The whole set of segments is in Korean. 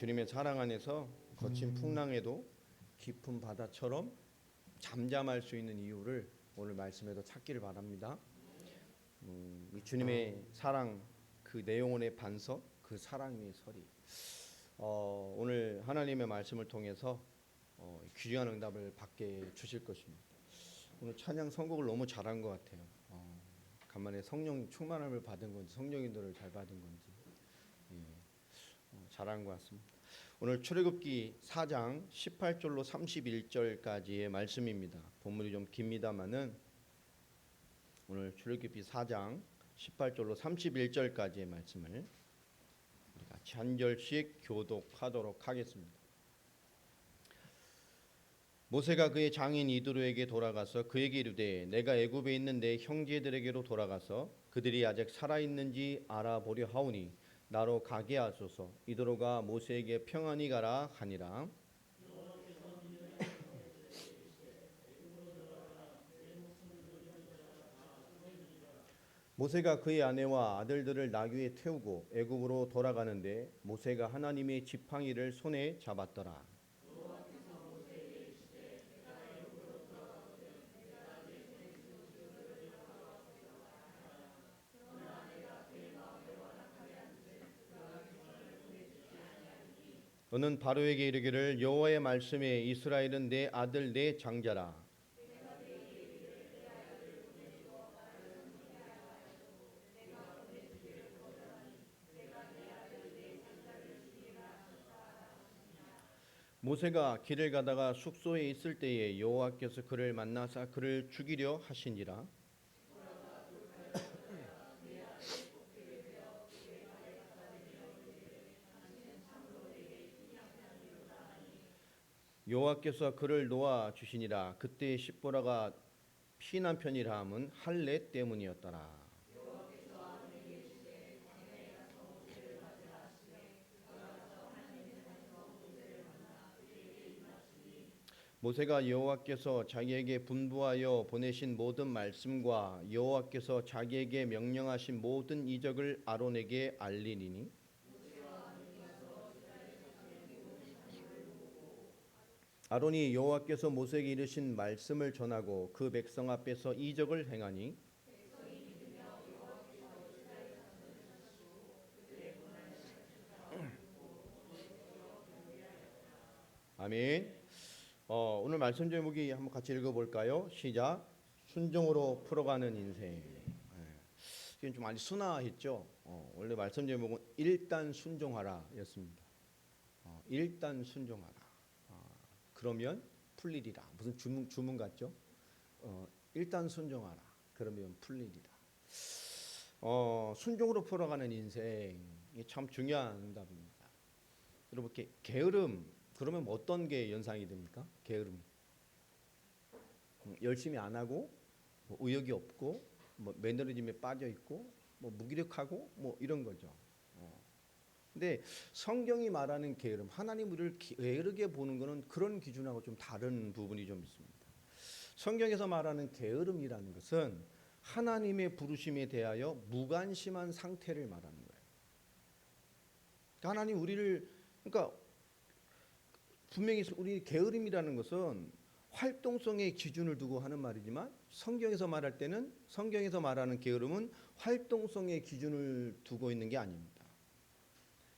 주님의 사랑 안에서 거친 풍랑에도 깊은 바다처럼 잠잠할 수 있는 이유를 오늘 말씀에서 찾기를 바랍니다. 이 주님의 사랑, 그 내용의 반석, 그 사랑의 서리. 오늘 하나님의 말씀을 통해서 귀중한 응답을 받게 주실 것입니다. 오늘 찬양 선곡을 너무 잘한 것 같아요. 간만에 성령 충만함을 받은 건지 성령 인도를 잘 받은 건지 잘한 것 같습니다. 오늘 출애굽기 4장 18절로 31절까지의 말씀입니다. 본문이 좀 깁니다만은 오늘 출애굽기 4장 18절로 31절까지의 말씀을 같이 한 절씩 교독하도록 하겠습니다. 모세가 그의 장인 이드로에게 돌아가서 그에게 이르되 내가 애굽에 있는 내 형제들에게로 돌아가서 그들이 아직 살아있는지 알아보려 하오니 나로 가게 하소서. 이드로가 모세에게 평안히 가라 하니라. 모세가 그의 아내와 아들들을 나귀에 태우고 애굽으로 돌아가는데 모세가 하나님의 지팡이를 손에 잡았더라. 너는 바로에게 이르기를 여호와의 말씀에 이스라엘은 내 아들 내 장자라. 모세가 길을 가다가 숙소에 있을 때에 여호와께서 그를 만나사 그를 죽이려 하시니라. 여호와께서 그를 놓아 주시니라. 그때 십보라가 피난 편이라 함은 할례 때문이었더라. 모세가 여호와께서 자기에게 분부하여 보내신 모든 말씀과 여호와께서 자기에게 명령하신 모든 이적을 아론에게 알리니니 아론이 여호와께서 모세에게 이르신 말씀을 전하고 그 백성 앞에서 이적을 행하니 아멘. 오늘 말씀 제목이 한번 같이 읽어볼까요? 시작. 순종으로 풀어가는 인생. 이건 좀 많이 순화했죠. 원래 말씀 제목은 일단 순종하라였습니다. 일단 순종하라. 그러면 풀리리라. 무슨 주문 같죠? 일단 순종하라. 그러면 풀리리라. 순종으로 풀어가는 인생이 참 중요한 응답입니다. 여러분, 게으름 그러면 어떤 게 연상이 됩니까? 게으름. 열심히 안 하고, 의욕이 없고, 매너리즘에 빠져 있고, 무기력하고, 이런 거죠. 근데 성경이 말하는 게으름, 하나님 우리를 게으르게 보는 것은 그런 기준하고 좀 다른 부분이 좀 있습니다. 성경에서 말하는 게으름이라는 것은 하나님의 부르심에 대하여 무관심한 상태를 말하는 거예요. 하나님 우리를, 그러니까 분명히 우리 게으름이라는 것은 활동성의 기준을 두고 하는 말이지만 성경에서 말할 때는 성경에서 말하는 게으름은 활동성의 기준을 두고 있는 게 아닙니다.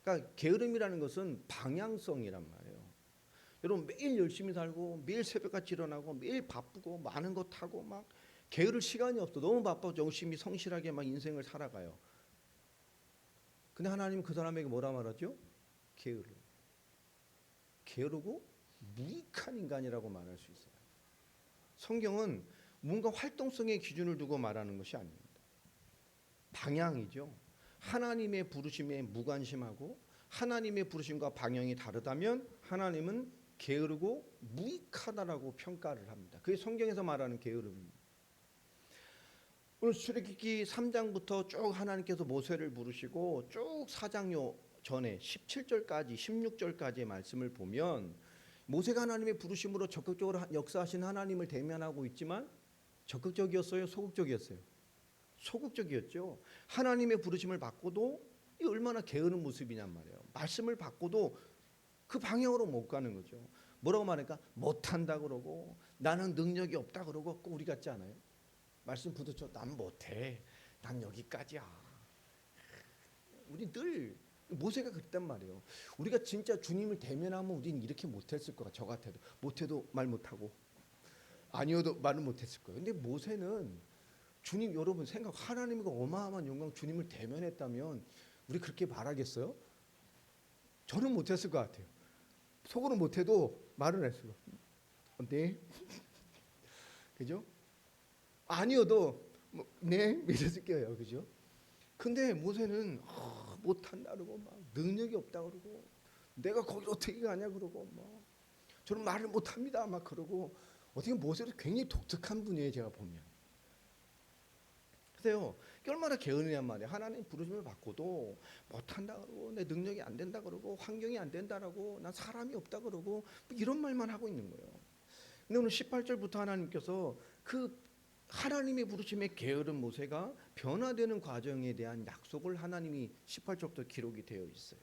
그러니까 게으름이라는 것은 방향성이란 말이에요. 여러분 매일 열심히 살고 매일 새벽같이 일어나고 매일 바쁘고 많은 것 하고 막 게으를 시간이 없어. 너무 바빠 열심히 성실하게 막 인생을 살아가요. 근데 하나님은 그 사람에게 뭐라 말하죠? 게으르고 무익한 인간이라고 말할 수 있어요. 성경은 뭔가 활동성의 기준을 두고 말하는 것이 아닙니다. 방향이죠. 하나님의 부르심에 무관심하고 하나님의 부르심과 방향이 다르다면 하나님은 게으르고 무익하다라고 평가를 합니다. 그게 성경에서 말하는 게으름입니다. 오늘 출애굽기 3장부터 쭉 하나님께서 모세를 부르시고 쭉 4장 전에 17절까지 16절까지의 말씀을 보면 모세가 하나님의 부르심으로 적극적으로 역사하신 하나님을 대면하고 있지만 적극적이었어요? 소극적이었어요? 소극적이었죠. 하나님의 부르심을 받고도 이 얼마나 게으른 모습이냔 말이에요. 말씀을 받고도 그 방향으로 못 가는 거죠. 뭐라고 말하니까 못한다 그러고 나는 능력이 없다 그러고 꼭 우리 같지 않아요? 말씀 부딪혀 난 못해. 난 여기까지야. 우리 늘 모세가 그랬단 말이에요. 우리가 진짜 주님을 대면하면 우리는 이렇게 못했을 거야. 저 같아도 못해도 말 못하고 아니어도 말을 못했을 거예요. 근데 모세는 주님 여러분 생각 하나님과 어마어마한 영광 주님을 대면했다면 우리 그렇게 말하겠어요? 저는 못했을 것 같아요. 속으로 못해도 말을 했어요. 네, 그죠? 아니어도 뭐, 네 이랬을 거예요, 그죠? 근데 모세는 못한다 그러고 막 능력이 없다 그러고 내가 거기 어떻게 가냐 그러고 뭐 저는 말을 못합니다 막 그러고 어떻게 모세는 굉장히 독특한 분이에요 제가 보면. 그래요. 얼마나 게으르냔 말이에요. 하나님 부르심을 받고도 못한다 그러고 내 능력이 안 된다 그러고 환경이 안 된다라고 난 사람이 없다 그러고 뭐 이런 말만 하고 있는 거예요. 근데 오늘 18절부터 하나님께서 그 하나님의 부르심에 게으른 모세가 변화되는 과정에 대한 약속을 하나님이 18절부터 기록이 되어 있어요.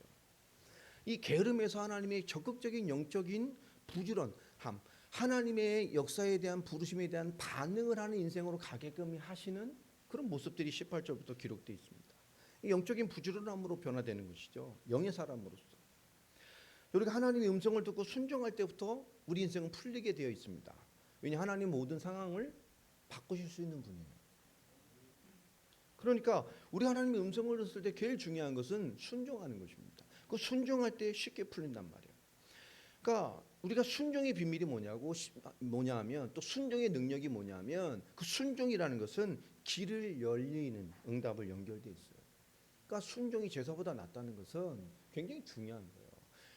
이 게으름에서 하나님의 적극적인 영적인 부지런함, 하나님의 역사에 대한 부르심에 대한 반응을 하는 인생으로 가게끔 하시는 그런 모습들이 18절부터 기록되어 있습니다. 영적인 부지런함으로 변화되는 것이죠. 영의 사람으로서. 우리가 하나님의 음성을 듣고 순종할 때부터 우리 인생은 풀리게 되어 있습니다. 왜냐 하나님 모든 상황을 바꾸실 수 있는 분이에요. 그러니까 우리 하나님의 음성을 들었을 때 제일 중요한 것은 순종하는 것입니다. 그 순종할 때 쉽게 풀린단 말이에요. 그러니까 우리가 순종의 비밀이 뭐냐면 또 순종의 능력이 뭐냐면 그 순종이라는 것은 길을 열리는 응답을 연결돼 있어요. 그러니까 순종이 제사보다 낫다는 것은 굉장히 중요한 거예요.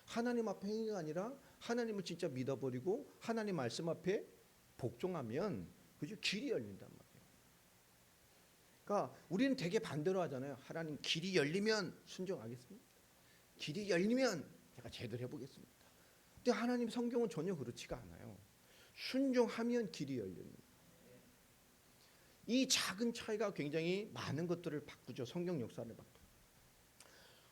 하나님 앞에 행위가 아니라 하나님을 진짜 믿어버리고 하나님 말씀 앞에 복종하면 그죠? 길이 열린단 말이에요. 그러니까 우리는 되게 반대로 하잖아요. 하나님 길이 열리면 순종하겠습니다. 길이 열리면 제가 제대로 해보겠습니다. 근데 하나님 성경은 전혀 그렇지가 않아요. 순종하면 길이 열립니다. 이 작은 차이가 굉장히 많은 것들을 바꾸죠. 성경 역사를 바꾸죠.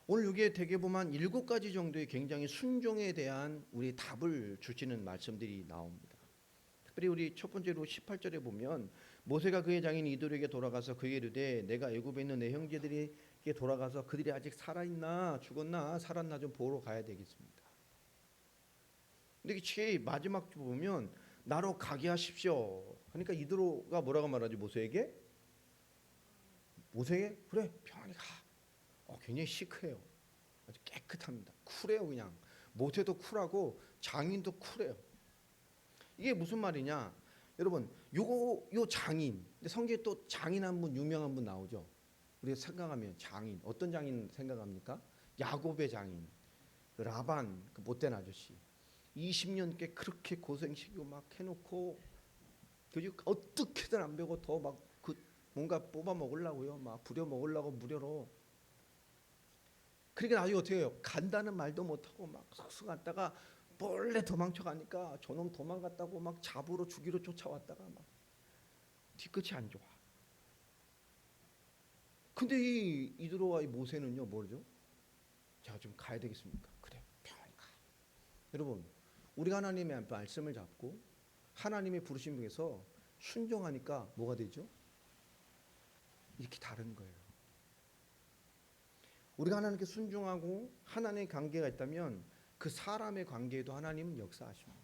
오늘 여기에 되게 보면 7가지 정도의 굉장히 순종에 대한 우리 답을 주시는 말씀들이 나옵니다. 특별히 우리 첫 번째로 18절에 보면 모세가 그의 장인 이돌에게 돌아가서 그에게 이르되 내가 애굽에 있는 내 형제들에게 돌아가서 그들이 아직 살아있나 죽었나 살았나 좀 보러 가야 되겠습니다. 근데 이 마지막 보면 나로 가게 하십시오. 그러니까 이드로가 뭐라고 말하지 모세에게? 모세에게 그래 평안히 가. 굉장히 시크해요. 아주 깨끗합니다. 쿨해요 그냥. 모세도 쿨하고 장인도 쿨해요. 이게 무슨 말이냐? 여러분 요 장인. 근데 성경에 또 장인 한 분 유명한 분 나오죠. 우리가 생각하면 장인 어떤 장인 생각합니까? 야곱의 장인 그 라반 그 못된 아저씨. 20년께 그렇게 고생시키고 막 해놓고 그리고 어떻게든 안 배고 더 막 그 뭔가 뽑아 먹으려고요. 막 부려 먹으려고 무료로. 그러니까 나중에 어떻게 해요? 간다는 말도 못하고 막 슥슥 갔다가 몰래 도망쳐 가니까 저놈 도망갔다고 막 잡으러 죽이러 쫓아왔다가 막 뒤끝이 안 좋아. 근데 이 이드로와 이 모세는요 뭐죠? 제가 좀 가야 되겠습니까? 그래 평안히 가. 여러분 우리가 하나님의 말씀을 잡고 하나님의 부르심 중에서 순종하니까 뭐가 되죠? 이렇게 다른 거예요. 우리가 하나님께 순종하고 하나님의 관계가 있다면 그 사람의 관계에도 하나님은 역사하십니다.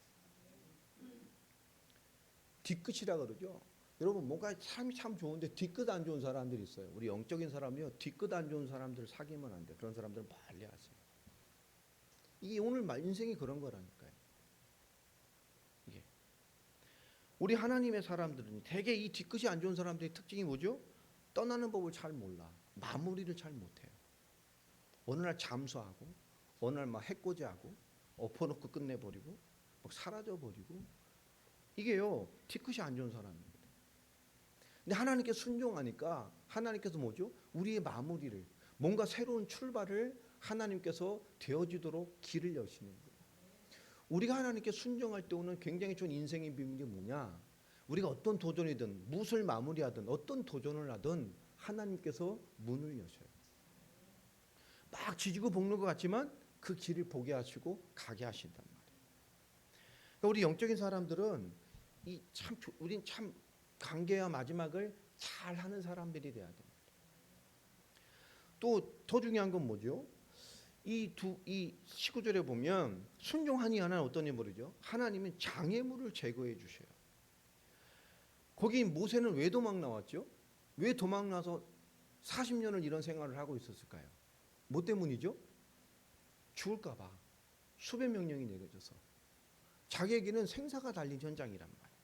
뒤끝이라 그러죠. 여러분 뭔가 삶이 참 좋은데 뒤끝 안 좋은 사람들이 있어요. 우리 영적인 사람이요 뒤끝 안 좋은 사람들 사귀면 안 돼. 그런 사람들은 멀리 하세요. 이게 오늘 인생이 그런 거라니까요. 이게 우리 하나님의 사람들은 대개 이 뒤끝이 안 좋은 사람들의 특징이 뭐죠? 떠나는 법을 잘 몰라. 마무리를 잘 못해요. 어느 날 잠수하고 어느 날 막 해코지하고 엎어놓고 끝내버리고 막 사라져버리고 이게요 뒤끝이 안 좋은 사람입니다. 근데 하나님께 순종하니까 하나님께서 뭐죠? 우리의 마무리를 뭔가 새로운 출발을 하나님께서 되어지도록 길을 여시는 거예요. 우리가 하나님께 순종할 때 오는 굉장히 좋은 인생의 비밀이 뭐냐? 우리가 어떤 도전이든 무엇을 마무리하든 어떤 도전을 하든 하나님께서 문을 여셔요. 막 지지고 볶는 것 같지만 그 길을 보게 하시고 가게 하신단 말이에요. 그러니까 우리 영적인 사람들은 우린 참 관계와 마지막을 잘 하는 사람들이 돼야 됩니다. 또 더 중요한 건 뭐죠? 이 19절에 보면 순종하니 하나는 어떤 인물이죠? 하나님은 장애물을 제거해 주셔요. 거기 모세는 왜 도망 나왔죠? 왜 도망 나서 40년을 이런 생활을 하고 있었을까요? 뭐 때문이죠? 죽을까 봐 수배 명령이 내려져서 자기에게는 생사가 달린 현장이란 말이에요.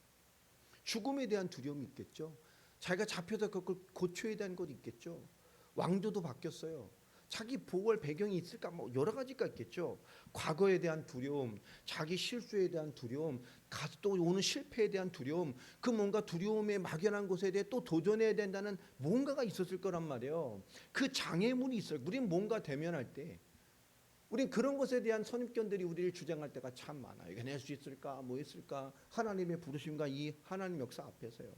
죽음에 대한 두려움이 있겠죠. 자기가 잡혀서 그걸 고쳐야 되는 것도 있겠죠. 왕조도 바뀌었어요. 자기 보궐 배경이 있을까 뭐 여러 가지가 있겠죠. 과거에 대한 두려움, 자기 실수에 대한 두려움, 가서 또 오는 실패에 대한 두려움, 그 뭔가 두려움에 막연한 곳에 대해 또 도전해야 된다는 뭔가가 있었을 거란 말이에요. 그 장애물이 있어요. 우린 뭔가 대면할 때 우린 그런 것에 대한 선입견들이 우리를 주장할 때가 참 많아요. 이게 낼 수 있을까? 뭐 있을까? 하나님의 부르심과 이 하나님 역사 앞에서요.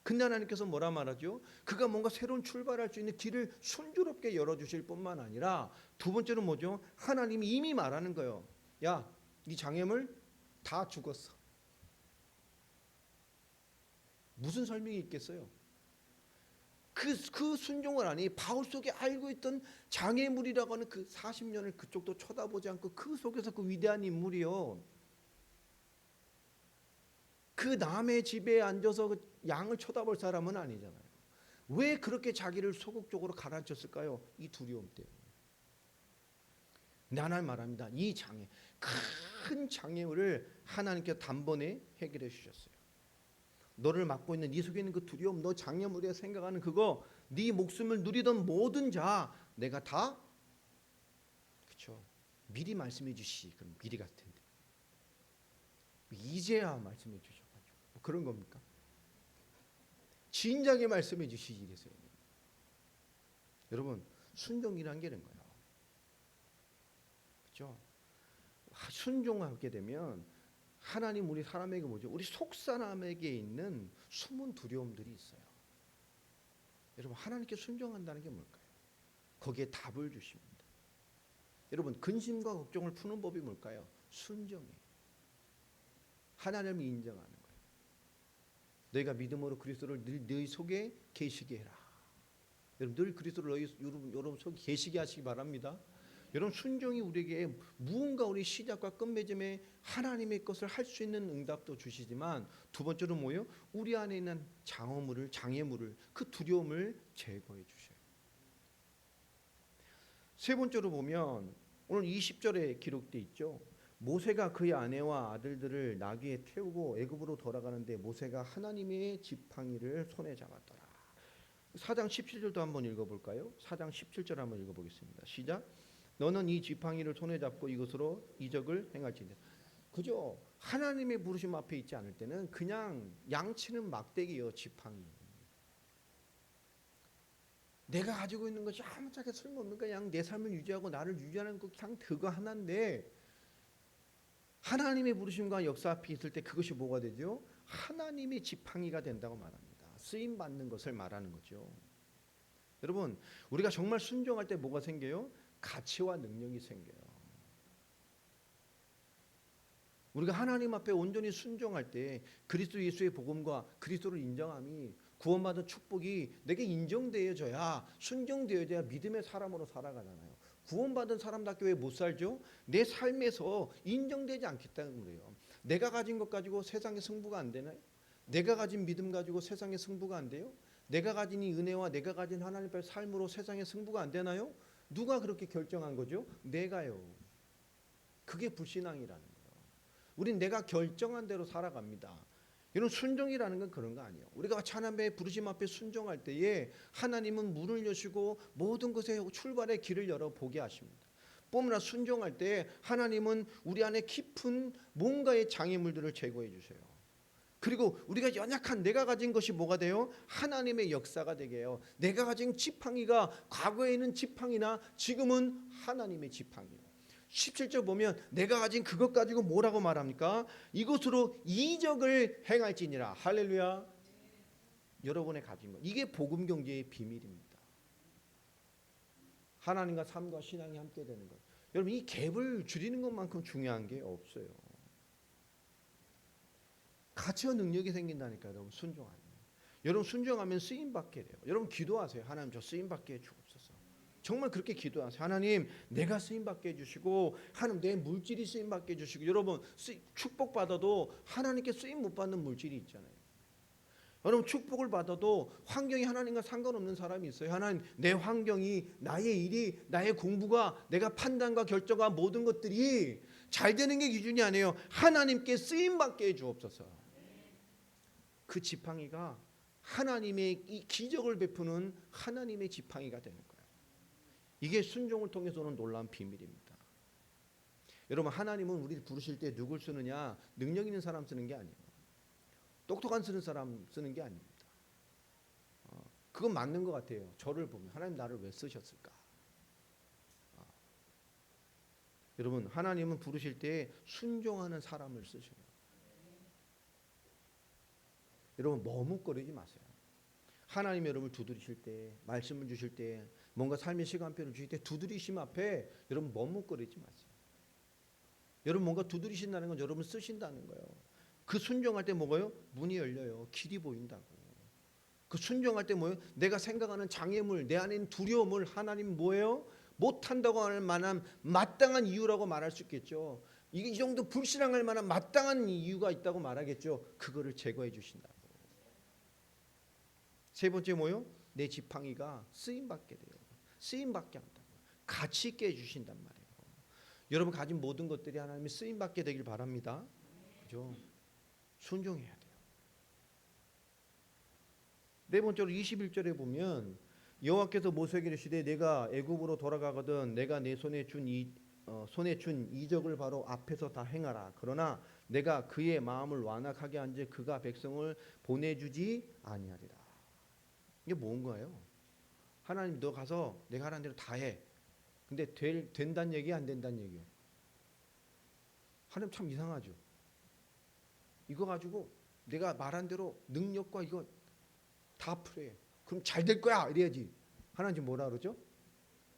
근데 하나님께서 뭐라 말하죠? 그가 뭔가 새로운 출발할 수 있는 길을 순조롭게 열어주실 뿐만 아니라 두 번째로 뭐죠? 하나님이 이미 말하는 거예요. 야, 이 장애물 다 죽었어. 무슨 설명이 있겠어요? 그 순종을 하니 바울 속에 알고 있던 장애물이라고 하는 그 40년을 그쪽도 쳐다보지 않고 그 속에서 그 위대한 인물이요. 그 남의 집에 앉아서 그 양을 쳐다볼 사람은 아니잖아요. 왜 그렇게 자기를 소극적으로 가라앉혔을까요? 이 두려움 때문에. 근데 하나님 말합니다. 이 장애, 큰 장애물을 하나님께서 단번에 해결해 주셨어요. 너를 맡고 있는 네 속에 있는 그 두려움, 너 장애물에 생각하는 그거, 네 목숨을 누리던 모든 자 내가 다 그렇죠. 미리 말씀해 주시. 그럼 미리 갈 텐데. 이제야 말씀해 주셔 가지고. 뭐 그런 겁니까? 진작에 말씀해 주시지 이래서요. 여러분, 순종이란 게 이런 거예요. 그렇죠? 순종하게 되면 하나님 우리 사람에게 뭐죠? 우리 속사람에게 있는 숨은 두려움들이 있어요. 여러분, 하나님께 순종한다는 게 뭘까요? 거기에 답을 주십니다. 여러분, 근심과 걱정을 푸는 법이 뭘까요? 순종이에요. 하나님을 인정하는 거예요. 너희가 믿음으로 그리스도를 늘 너희 속에 계시게 해라. 여러분, 늘 그리스도를 여러분 속에 계시게 하시기 바랍니다. 여러분, 순종이 우리에게 무언가 우리 시작과 끝맺음에 하나님의 것을 할 수 있는 응답도 주시지만 두 번째로 뭐예요? 우리 안에 있는 장애물을 그 두려움을 제거해 주셔요. 세 번째로 보면 오늘 20절에 기록되어 있죠. 모세가 그의 아내와 아들들을 나귀에 태우고 애굽으로 돌아가는데 모세가 하나님의 지팡이를 손에 잡았더라. 4장 17절도 한번 읽어볼까요? 4장 17절 한번 읽어보겠습니다. 시작. 너는 이 지팡이를 손에 잡고 이것으로 이적을 행할지니라. 그죠? 하나님의 부르심 앞에 있지 않을 때는 그냥 양치는 막대기요, 지팡이. 내가 가지고 있는 것이 아무짝에 쓸모없는 거야. 그냥 내 삶을 유지하고 나를 유지하는 거 그냥 그거 하나인데 하나님의 부르심과 역사 앞에 있을 때 그것이 뭐가 되죠? 하나님의 지팡이가 된다고 말합니다. 쓰임 받는 것을 말하는 거죠. 여러분, 우리가 정말 순종할 때 뭐가 생겨요? 가치와 능력이 생겨요. 우리가 하나님 앞에 온전히 순종할 때 그리스도 예수의 복음과 그리스도를 인정함이 구원받은 축복이 내게 인정되어져야 순종되어져야 믿음의 사람으로 살아가잖아요. 구원받은 사람답게 왜 못 살죠? 내 삶에서 인정되지 않기 때문에요. 내가 가진 것 가지고 세상에 승부가 안 되나요? 내가 가진 믿음 가지고 세상에 승부가 안 돼요? 내가 가진 이 은혜와 내가 가진 하나님 앞에 삶으로 세상에 승부가 안 되나요? 누가 그렇게 결정한 거죠? 내가요. 그게 불신앙이라는 거예요. 우린 내가 결정한 대로 살아갑니다. 이런 순종이라는 건 그런 거 아니에요. 우리가 하나님의 부르심 앞에 순종할 때에 하나님은 문을 여시고 모든 것에 출발의 길을 열어보게 하십니다. 뽐나 순종할 때 하나님은 우리 안에 깊은 뭔가의 장애물들을 제거해 주세요. 그리고 우리가 연약한 내가 가진 것이 뭐가 돼요? 하나님의 역사가 되게 해요. 내가 가진 지팡이가 과거에는 지팡이나 지금은 하나님의 지팡이예요. 17절 보면 내가 가진 그것 가지고 뭐라고 말합니까? 이것으로 이적을 행할지니라. 할렐루야. 여러분의 가진 것. 이게 복음 경제의 비밀입니다. 하나님과 삶과 신앙이 함께 되는 것. 여러분 이 갭을 줄이는 것만큼 중요한 게 없어요. 가치와 능력이 생긴다니까요. 여러분 순종하면. 여러분 순종하면 쓰임 받게 돼요. 여러분 기도하세요. 하나님 저 쓰임 받게 해주옵소서. 정말 그렇게 기도하세요. 하나님 내가 쓰임 받게 해주시고 하나님 내 물질이 쓰임 받게 해주시고 여러분 축복 받아도 하나님께 쓰임 못 받는 물질이 있잖아요. 여러분 축복을 받아도 환경이 하나님과 상관없는 사람이 있어요. 하나님 내 환경이 나의 일이 나의 공부가 내가 판단과 결정과 모든 것들이 잘 되는 게 기준이 아니에요. 하나님께 쓰임 받게 해주옵소서. 그 지팡이가 하나님의 이 기적을 베푸는 하나님의 지팡이가 되는 거예요. 이게 순종을 통해서 오는 놀라운 비밀입니다. 여러분 하나님은 우리를 부르실 때 누굴 쓰느냐 능력 있는 사람 쓰는 게 아니에요. 똑똑한 쓰는 사람 쓰는 게 아닙니다. 그건 맞는 것 같아요. 저를 보면 하나님 나를 왜 쓰셨을까? 여러분 하나님은 부르실 때 순종하는 사람을 쓰셔요. 여러분 머뭇거리지 마세요. 하나님 여러분을 두드리실 때 말씀을 주실 때 뭔가 삶의 시간표를 주실 때 두드리심 앞에 여러분 머뭇거리지 마세요. 여러분 뭔가 두드리신다는 건 여러분 쓰신다는 거예요. 그 순종할 때 뭐가요? 문이 열려요. 길이 보인다고. 그 순종할 때 뭐예요? 내가 생각하는 장애물, 내 안에 있는 두려움을 하나님 뭐예요? 못한다고 할 만한 마땅한 이유라고 말할 수 있겠죠. 이 정도 불신앙할 만한 마땅한 이유가 있다고 말하겠죠. 그거를 제거해 주신다고. 세 번째 뭐요? 내 지팡이가 쓰임받게 돼요. 쓰임받게 한다고. 가치 있게 해주신단 말이에요. 여러분 가진 모든 것들이 하나님이 쓰임받게 되길 바랍니다. 그죠? 순종해야 돼요. 네 번째로 21절에 보면 여호와께서 모세에게 이르시되 내가 애굽으로 돌아가거든 내가 내 손에 준 이적을 바로 앞에서 다 행하라. 그러나 내가 그의 마음을 완악하게 한즉 그가 백성을 보내주지 아니하리라. 이게 뭔가요? 하나님 너 가서 내가 하라는 대로 다 해. 근데 된다는 얘기 안 된다는 얘기요. 하나님 참 이상하죠. 이거 가지고 내가 말한 대로 능력과 이거 다 풀해. 그럼 잘 될 거야 이래야지. 하나님 지금 뭐라 그러죠?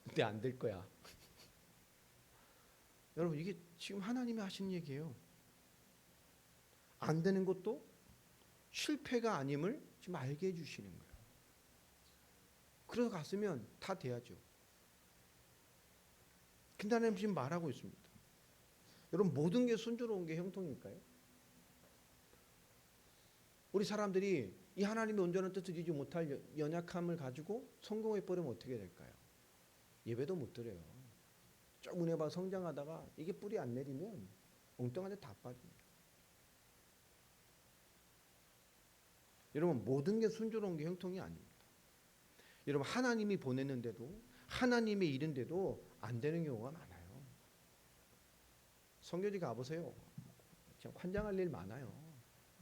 근데 안 될 거야. 여러분 이게 지금 하나님이 하신 얘기예요. 안 되는 것도 실패가 아님을 지금 알게 해주시는 거예요. 그래서 갔으면 다 돼야죠. 근데 하나님 지금 말하고 있습니다. 여러분 모든 게 순조로운 게 형통일까요? 우리 사람들이 이 하나님의 온전한 뜻을 이루지 못할 연약함을 가지고 성공해버리면 어떻게 될까요? 예배도 못 드려요. 쭉 은혜 받아 성장하다가 이게 뿌리 안 내리면 엉뚱한데 다 빠집니다. 여러분 모든 게 순조로운 게 형통이 아닙니다. 여러분 하나님이 보냈는데도 하나님의 일인데도 안 되는 경우가 많아요. 성교지 가보세요. 그냥 환장할 일 많아요.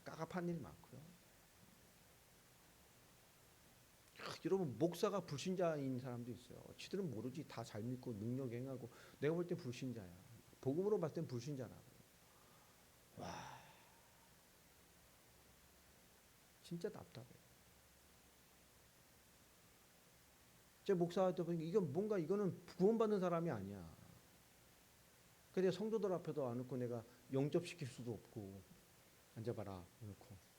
깝깝한 일 많고요. 여러분 목사가 불신자인 사람도 있어요. 지들은 모르지. 다 잘 믿고 능력 행하고 내가 볼 때 불신자야. 복음으로 봤을 땐 불신자라고. 와 진짜 답답해. 제 목사한테 보니까 이건 뭔가 이거는 구원받는 사람이 아니야. 근데 성도들 앞에도 안 놓고 내가 영접시킬 수도 없고 앉아봐라 놓고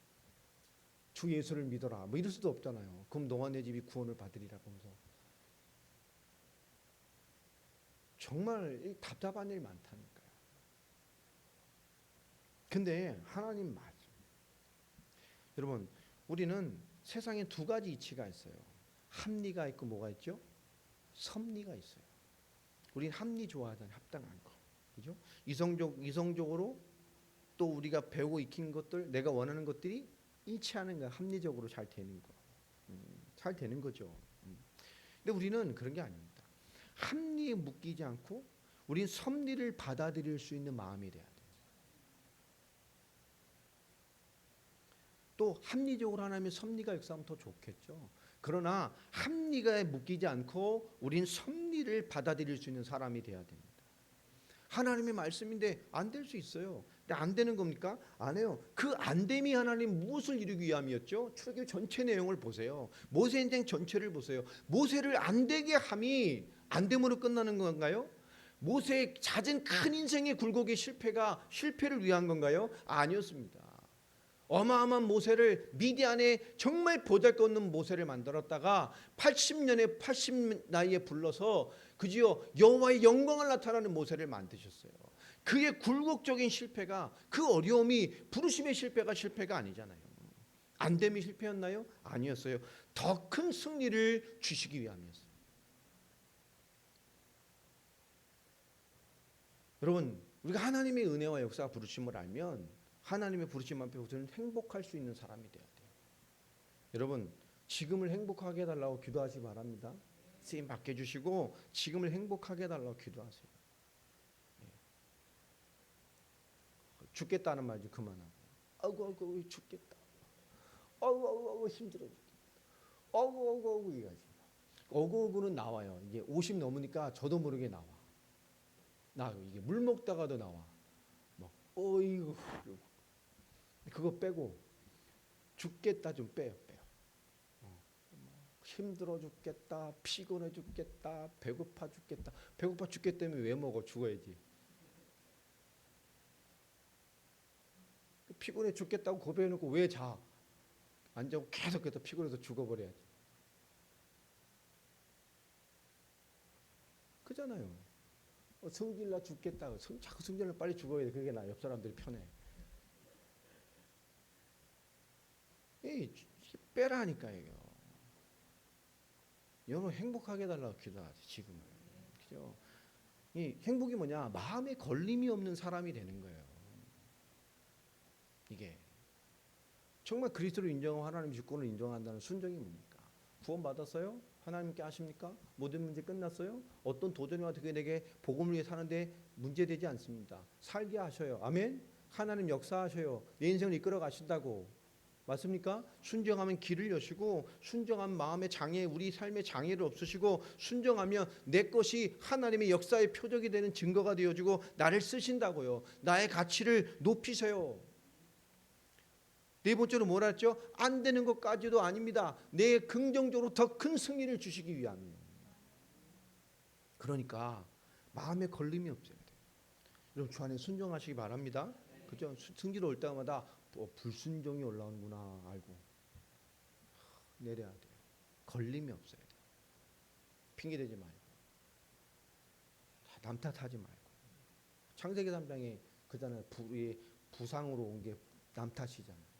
주 예수를 믿어라 뭐 이럴 수도 없잖아요. 그럼 너와 내 집이 구원을 받으리라고 하면서 정말 답답한 일 많다니까요. 근데 하나님 맞아. 여러분 우리는 세상에 두 가지 이치가 있어요. 합리가 있고 뭐가 있죠? 섭리가 있어요. 우리는 합리 좋아하잖아요. 합당한 거. 그죠? 이성적으로 또 우리가 배우고 익힌 것들 내가 원하는 것들이 일치하는 거야. 합리적으로 잘 되는 거. 잘 되는 거죠. 근데 우리는 그런 게 아닙니다. 합리에 묶이지 않고 우리는 섭리를 받아들일 수 있는 마음이 돼야 돼요. 또 합리적으로 하나님의 섭리가 역사하면 더 좋겠죠. 그러나 합리가에 묶이지 않고 우린 섭리를 받아들일 수 있는 사람이 돼야 됩니다. 하나님의 말씀인데 안 될 수 있어요. 근데 안 되는 겁니까? 안 해요. 그 안 됨이 하나님 무엇을 이루기 위함이었죠? 출애굽 전체 내용을 보세요. 모세 인생 전체를 보세요. 모세를 안 되게 함이 안 됨으로 끝나는 건가요? 모세의 잦은 큰 인생의 굴곡의 실패가 실패를 위한 건가요? 아니었습니다. 어마어마한 모세를 미디안에 정말 보잘것없는 모세를 만들었다가 80 나이에 불러서 그지요 여호와의 영광을 나타나는 모세를 만드셨어요. 그의 굴곡적인 실패가, 그 어려움이 부르심의 실패가 아니잖아요. 안됨이 실패였나요? 아니었어요. 더 큰 승리를 주시기 위함이었어요. 여러분, 우리가 하나님의 은혜와 역사 부르심을 알면 하나님의 부르심 앞에 우리는 행복할 수 있는 사람이 돼야 돼요. 여러분, 지금을 행복하게 해달라고 기도하시 바랍니다. 쓰임 받게 해주시고 지금을 행복하게 해달라고 기도하세요. 죽겠다는 말 좀 그만하고, 아이고 죽겠다, 아이고 힘들어 죽겠다, 아이고 이거지. 어구어구는 나와요. 이게 50 넘으니까 저도 모르게 나와. 이게 물 먹다가도 나와. 막 어이구. 그거 빼고 죽겠다 좀 빼요. 힘들어 죽겠다, 피곤해 죽겠다, 배고파 죽겠다. 배고파 죽겠다면 왜 먹어? 죽어야지. 피곤해 죽겠다고 고백해놓고 왜 자? 안 자고 계속해서 피곤해서 죽어버려야지. 그잖아요. 성질나 죽겠다. 자꾸 성질나 빨리 죽어야 돼. 그게 나 옆 사람들이 편해. 빼라니까요. 여러분 행복하게 해달라고 기도하세요. 지금은. 그죠? 이 행복이 뭐냐? 마음에 걸림이 없는 사람이 되는 거예요. 이게 정말 그리스도를 인정하고 하나님의 주권을 인정한다는 순종이 뭡니까? 구원 받았어요? 하나님께 아십니까? 모든 문제 끝났어요? 어떤 도전이 와도 그게 내게 복음을 위해 사는데 문제되지 않습니다. 살게 하셔요. 아멘? 하나님 역사하셔요. 내 인생을 이끌어 가신다고. 맞습니까? 순종하면 길을 여시고, 순종한 마음의 장애, 우리 삶의 장애를 없으시고, 순종하면 내 것이 하나님의 역사의 표적이 되는 증거가 되어주고 나를 쓰신다고요. 나의 가치를 높이세요. 네 번째로 뭐라 했죠? 안 되는 것까지도 아닙니다. 내 긍정적으로 더 큰 승리를 주시기 위함이에요. 그러니까 마음에 걸림이 없어야 돼요. 여러분 주 안에 순종하시기 바랍니다. 그죠? 승리로 올 때마다 불순종이 올라오는구나 알고 내려야 돼요. 걸림이 없어야 돼요. 핑계대지 말고, 남 탓하지 말고. 창세기 3장에 그잖아요. 부상으로 온 게 남 탓이잖아요.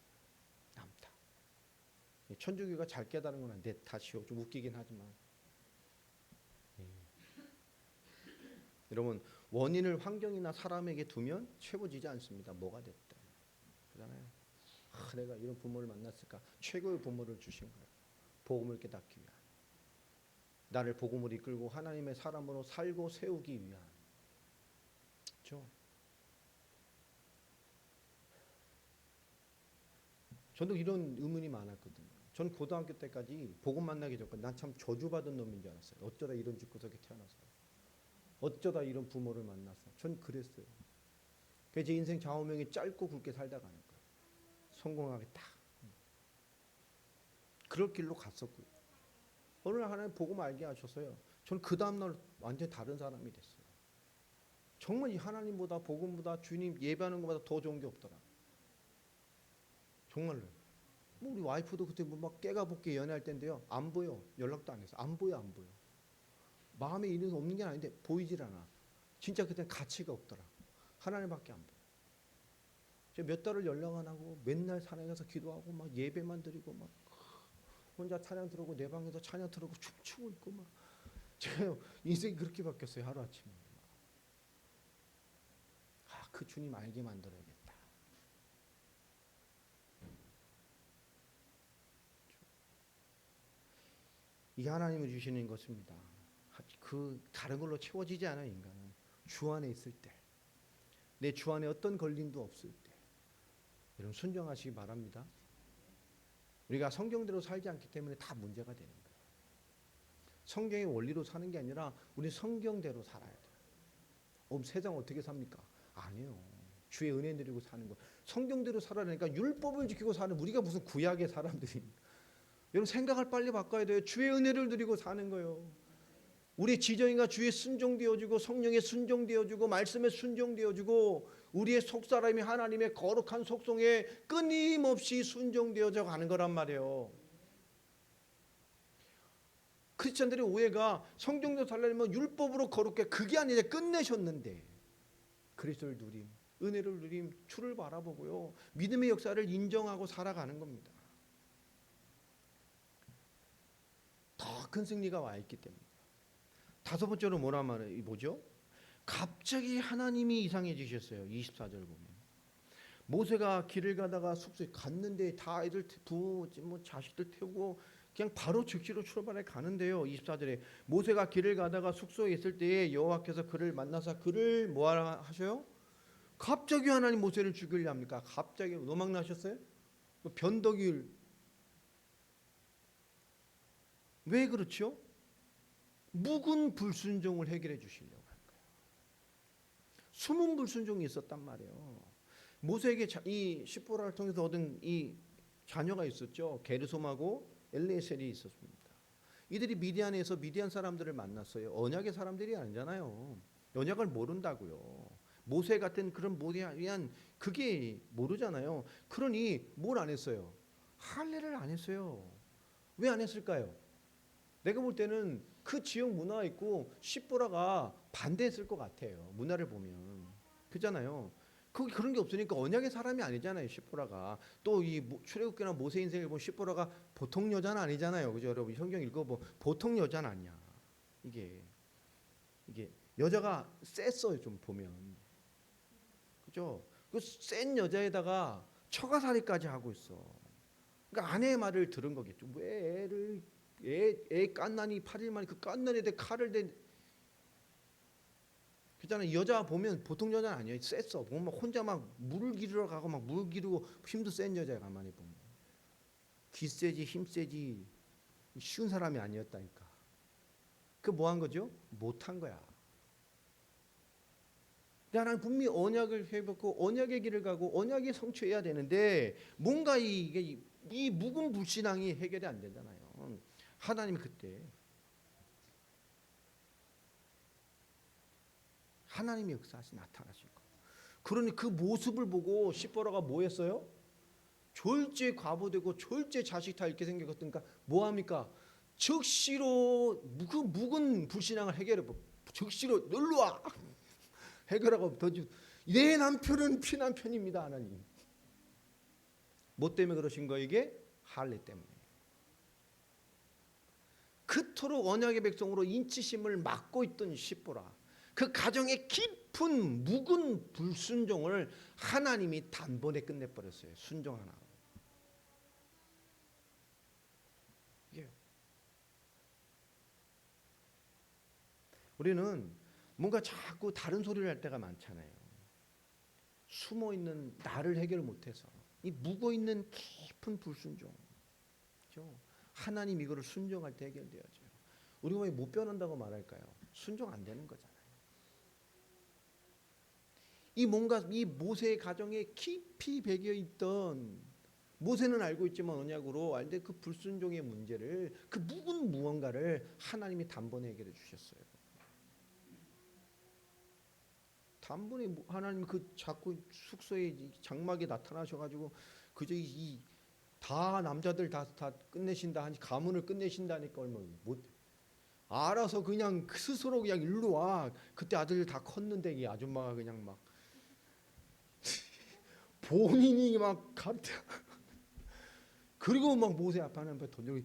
남 탓. 천주교가 잘 깨달은 건 내 탓이요. 좀 웃기긴 하지만. 여러분 원인을 환경이나 사람에게 두면 채워지지 않습니다. 뭐가 됐든. 그잖아요. 내가 이런 부모를 만났을까? 최고의 부모를 주신 거예요. 복음을 깨닫기 위한. 나를 복음으로 이끌고 하나님의 사람으로 살고 세우기 위한. 그렇죠? 저도 이런 의문이 많았거든요. 전 고등학교 때까지 복음 만나기 전까지 난 참 저주받은 놈인 줄 알았어요. 어쩌다 이런 집구석에 태어나서. 어쩌다 이런 부모를 만나서. 전 그랬어요. 그래서 제 인생 좌우명이 짧고 굵게 살다 가는 거예요. 성공하겠다. 그럴 길로 갔었고요. 어느 날 하나님 복음 알게 하셨어요. 저는 그 다음날 완전히 다른 사람이 됐어요. 정말 이 하나님보다 복음보다 주님 예배하는 것보다 더 좋은 게 없더라. 정말로. 우리 와이프도 그때 막 깨가복게 연애할 때인데요. 안 보여. 연락도 안 해서. 안 보여. 마음에 있는 없는 게 아닌데 보이질 않아. 진짜 그때는 가치가 없더라. 하나님밖에 안 보여. 제가 몇 달을 연락 안 하고 맨날 산에 가서 기도하고 막 예배만 드리고 막 혼자 찬양 들어오고 내 방에서 찬양 들어오고 춤추고 있고 막 제가 인생이 그렇게 바뀌었어요. 하루아침에. 그 주님 알게 만들어야겠다. 이게 하나님이 주시는 것입니다. 그 다른 걸로 채워지지 않아요. 인간은 주 안에 있을 때, 내 주 안에 어떤 걸림도 없을 때 여러분 순종하시기 바랍니다. 우리가 성경대로 살지 않기 때문에 다 문제가 되는 거예요. 성경의 원리로 사는 게 아니라 우리 성경대로 살아야 돼요. 세상 어떻게 삽니까? 아니에요. 주의 은혜 누리고 사는 거. 성경대로 살아내니까 율법을 지키고 사는 우리가 무슨 구약의 사람들입니까? 여러분 생각을 빨리 바꿔야 돼요. 주의 은혜를 누리고 사는 거예요. 우리 지정이가 주의 순종되어지고 성령에 순종되어지고 말씀에 순종되어지고 우리의 속사람이 하나님의 거룩한 속성에 끊임없이 순종되어져 가는 거란 말이에요. 크리스천들의 오해가 성경도 살려면 율법으로 거룩해, 그게 아니라 끝내셨는데 그리스도를 누림, 은혜를 누림, 주를 바라보고요, 믿음의 역사를 인정하고 살아가는 겁니다. 더 큰 승리가 와 있기 때문에. 다섯 번째로 뭐죠? 갑자기 하나님이 이상해지셨어요. 24절 보면 모세가 길을 가다가 숙소에 갔는데 다 아이들 부모 자식들 태우고 그냥 바로 즉시로 출발해 가는데요. 24절에 모세가 길을 가다가 숙소에 있을 때에 여호와께서 그를 만나사 그를 뭐하라 하셔요? 갑자기 하나님 모세를 죽이려 합니까? 갑자기 노망 나셨어요? 변덕일. 왜 그렇죠? 묵은 불순종을 해결해 주시려고 한 거예요. 숨은 불순종이 있었단 말이에요. 모세에게 이 시포라를 통해서 얻은 이 자녀가 있었죠. 게르솜하고 엘리에셀이 있었습니다. 이들이 미디안에서 미디안 사람들을 만났어요. 언약의 사람들이 아니잖아요. 언약을 모른다고요. 모세 같은 그런 모디안 그게 모르잖아요. 그러니 뭘 안 했어요? 할례를 안 했어요. 왜 안 했을까요? 내가 볼 때는 그 지역 문화가 있고 시보라가 반대했을 것 같아요. 문화를 보면 그잖아요. 그런 게 없으니까 언약의 사람이 아니잖아요. 시보라가 또 이 출애굽기나 모세 인생을 보면 시보라가 보통 여자는 아니잖아요. 그죠, 여러분? 성경 읽어보 보통 여자는 아니야. 이게 여자가 셌어요. 좀 보면 그죠? 그 센 여자에다가 처가살이까지 하고 있어. 그러니까 아내의 말을 들은 거겠죠. 왜 애 깐난이 8일 만에 그 깐난이한테 칼을 댄 그잖아요. 여자 보면 보통 여자는 아니에요. 셌어. 보면 막 혼자 막 물을 기르러 가고 막 물 기르고 힘도 센 여자야. 가만히 보면 기 세지 힘 세지 쉬운 사람이 아니었다니까. 그 뭐 한 거죠? 못한 거야. 나는 분명히 언약을 회복하고 언약의 길을 가고 언약이 성취해야 되는데 뭔가 이 묵은 불신앙이 해결이 안 되잖아요. 하나님이 그때 하나님의 역사하시 나타나실 거. 그러니 그 모습을 보고 시보라가 뭐 했어요? 졸지에 과부되고 졸지에 자식 다 이렇게 생겼으니까 뭐 합니까? 즉시로 그 묵은 불신앙을 해결해. 즉시로 놀러 와. 해결하고 내 남편은 피남편입니다. 하나님. 뭐 때문에 그러신 거 이게? 할례 때문에. 그토록 언약의 백성으로 인치심을 막고 있던 시보라, 그 가정의 깊은 묵은 불순종을 하나님이 단번에 끝내버렸어요. 순종 하나. 우리는 뭔가 자꾸 다른 소리를 할 때가 많잖아요. 숨어있는 나를 해결 못해서 이 묵어있는 깊은 불순종, 그렇죠? 하나님 이거를 순종할 때 해결되어져요. 우리가 왜 못 변한다고 말할까요? 순종 안 되는 거잖아요. 이 뭔가 이 모세의 가정에 깊이 배겨 있던, 모세는 알고 있지만 언약으로 알되 그 불순종의 문제를, 그 묵은 무언가를 하나님이 단번에 해결해 주셨어요. 단번에 하나님 그 자꾸 숙소에 장막에 나타나셔가지고 그저 이 다 남자들 다 끝내신다 하니 가문을 끝내신다니까 얼마나 못 알아서 그냥 스스로 그냥 일로 와. 그때 아들들 다 컸는데 이 아줌마가 그냥 막 본인이 막 그리고 막 모세 앞에 하나님 던져.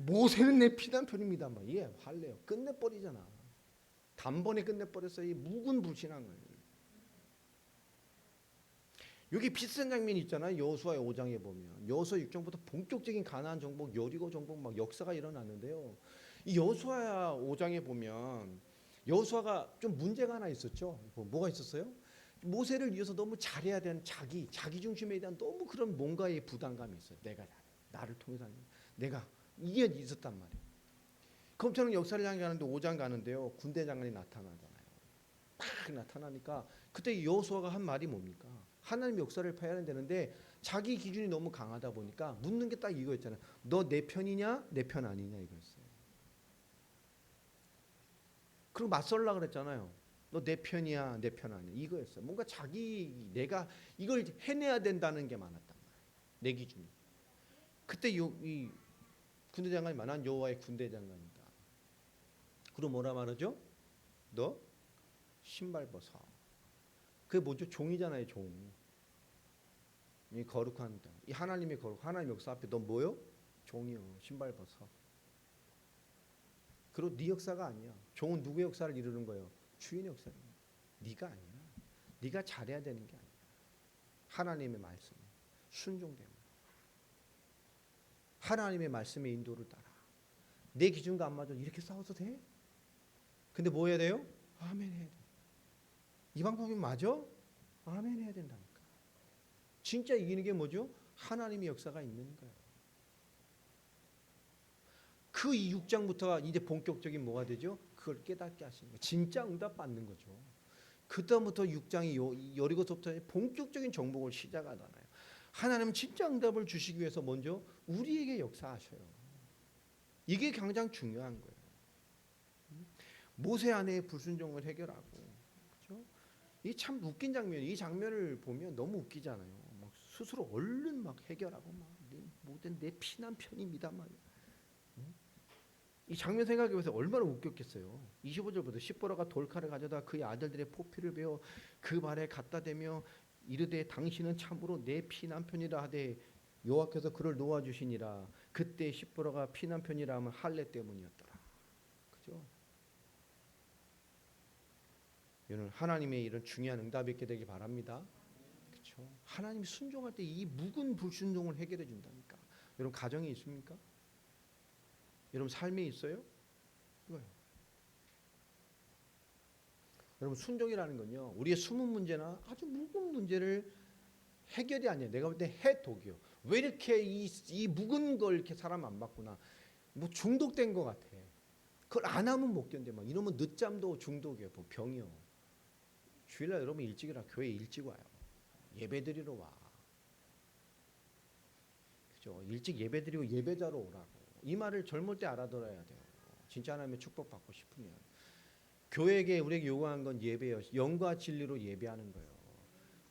모세는 내 피난편입니다. 막 할래요. 끝내버리잖아. 단번에 끝내버렸어요. 이 묵은 불신앙을. 여기 비슷한 장면이 있잖아요. 여호수아 5장에 보면 여호수아 6장부터 본격적인 가나안 정복, 여리고 정복 막 역사가 일어났는데요. 이 여호수아 5장에 보면 여호수아가 좀 문제가 하나 있었죠. 뭐가 있었어요? 모세를 위해서 너무 잘해야 되는 자기 중심에 대한 너무 그런 뭔가의 부담감이 있어요. 내가 나를 통해서 내가 이게 있었단 말이에요. 그럼처럼 역사를 향해 가는데 5장 가는데요. 군대 장관이 나타나잖아요. 막 나타나니까 그때 여호수아가 한 말이 뭡니까? 하나님 역사를 파야 되는데 자기 기준이 너무 강하다 보니까 묻는 게 딱 이거였잖아요. 너 내 편이냐 내 편 아니냐 이거였어요. 그리고 맞설라 그랬잖아요. 너 내 편이야, 내 편 아니야. 이거였어. 뭔가 내가 이걸 해내야 된다는 게 많았단 말이에요. 내 기준이. 그때 이 군대 장관이 난 여호와의 군대 장관이다. 그리고 뭐라 말하죠? 너 신발 벗어. 그게 뭐죠? 종이잖아요, 종. 이 거룩한 땅. 이 하나님의 거룩, 하나님 역사 앞에 너 뭐요? 종이요. 신발 벗어. 그리고 네 역사가 아니야. 종은 누구의 역사를 이루는 거예요? 주인의 역사를. 네가 아니야. 네가 잘해야 되는 게 아니야. 하나님의 말씀, 순종되면 하나님의 말씀의 인도를 따라. 내 기준과 안 맞아. 이렇게 싸워도 돼? 근데 뭐 해야 돼요? 아멘 해야 돼. 이 방법이 맞아? 아멘 해야 된다니까. 진짜 이기는 게 뭐죠? 하나님의 역사가 있는 거예요. 그 6장부터가 이제 본격적인 뭐가 되죠? 그걸 깨닫게 하시는 거예요. 진짜 응답 받는 거죠. 그다음부터 6장이 여리고서부터 본격적인 정복을 시작하잖아요. 하나님은 진짜 응답을 주시기 위해서 먼저 우리에게 역사하셔요. 이게 가장 중요한 거예요. 모세 아내의 불순종을 해결하고, 그렇죠? 이 참 웃긴 장면이, 이 장면을 보면 너무 웃기잖아요. 막 스스로 얼른 막 해결하고 막 모든 내 피난 편입니다 막. 이 장면 생각해보세요. 얼마나 웃겼겠어요. 25절부터 십보라가 돌칼을 가져다 그의 아들들의 포피를 베어 그 발에 갖다 대며 이르되 당신은 참으로 내 피난편이라 하되 여호와께서 그를 놓아주시니라. 그때 십보라가 피난편이라 하면 할례 때문이었더라. 그죠? 여러분 하나님의 이런 중요한 응답이 있게 되기 바랍니다. 그렇죠? 하나님이 순종할 때 이 묵은 불순종을 해결해 준다니까. 여러분 가정에 있습니까? 여러분 삶에 있어요? 이거요. 여러분 순종이라는 건요. 우리의 숨은 문제나 아주 묵은 문제를 해결이 아니에요. 내가 볼 때 해독이요. 왜 이렇게 이 묵은 걸 이렇게 사람 안 받구나. 뭐 중독된 것 같아. 그걸 안 하면 못 견뎌. 막 이러면 늦잠도 중독이에요. 뭐 병이요. 주일날 여러분 일찍이라 교회 일찍 와요. 예배드리러 와. 그죠? 일찍 예배드리고 예배자로 오라고. 이 말을 젊을 때 알아들어야 돼요. 진짜 하나님의 축복받고 싶으면. 교회에게 우리에게 요구한 건 예배예요. 영과 진리로 예배하는 거예요.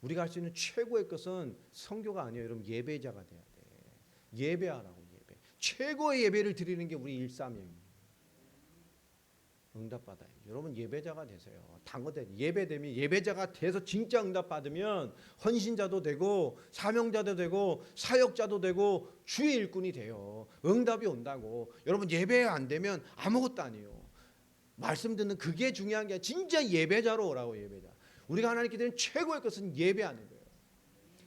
우리가 할 수 있는 최고의 것은 선교가 아니에요. 여러분 예배자가 돼야 돼. 예배하라고 예배. 최고의 예배를 드리는 게 우리 130. 응답받아요. 여러분 예배자가 되세요. 당거대 예배되면 예배자가 돼서 진짜 응답받으면 헌신자도 되고 사명자도 되고 사역자도 되고 주의 일꾼이 돼요. 응답이 온다고. 여러분 예배 안 되면 아무것도 아니에요. 말씀 듣는 그게 중요한 게 아니라 진짜 예배자로 오라고. 예배자. 우리가 하나님께 드리는 최고의 것은 예배하는 거예요.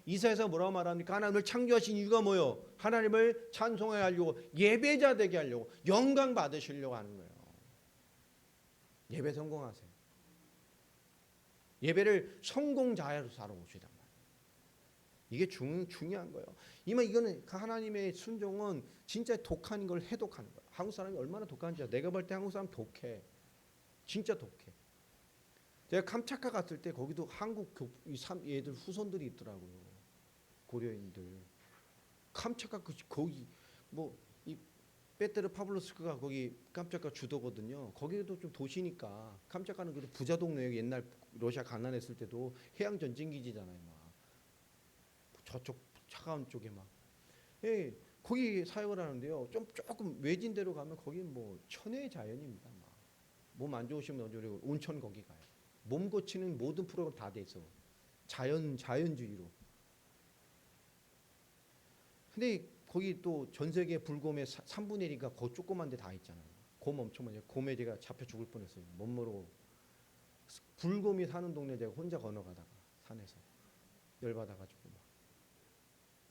이사야서 뭐라고 말합니까? 하나님을 창조하신 이유가 뭐예요? 하나님을 찬송하려고 예배자 되게 하려고 영광 받으시려고 하는 거예요. 예배 성공하세요. 예배를 성공자로 살아오시단 말이에요. 이게 중요한 거예요. 이거는 하나님의 순종은 진짜 독한 걸 해독하는 거예요. 한국 사람이 얼마나 독한지 내가 볼 때 한국 사람 독해. 진짜 독해. 제가 캄차카 갔을 때 거기도 한국 얘들 후손들이 있더라고요. 고려인들. 캄차카 거기 이 페테르 파블로스크가 거기 캄차카 주도거든요. 거기도 좀 도시니까 캄차카는 그래도 부자 동네예요. 옛날 러시아 가난했을 때도 해양 전쟁 기지잖아요. 막 저쪽 차가운 쪽에 막. 예, 거기 사역을 하는데요. 조금 외진 데로 가면 거기는 뭐 천혜의 자연입니다. 막 몸 안 좋으시면 어쩌려 온천 거기 가요. 몸 고치는 모든 프로그램 다 돼 있어. 자연주의로. 근데 거기 또 전 세계 불곰의 3분의 1이가 그 조그만 데 다 있잖아요. 곰 엄청 많아요. 곰에 제가 잡혀 죽을 뻔했어요. 못 모르고 불곰이 사는 동네 제가 혼자 건너가다가 산에서 열받아가지고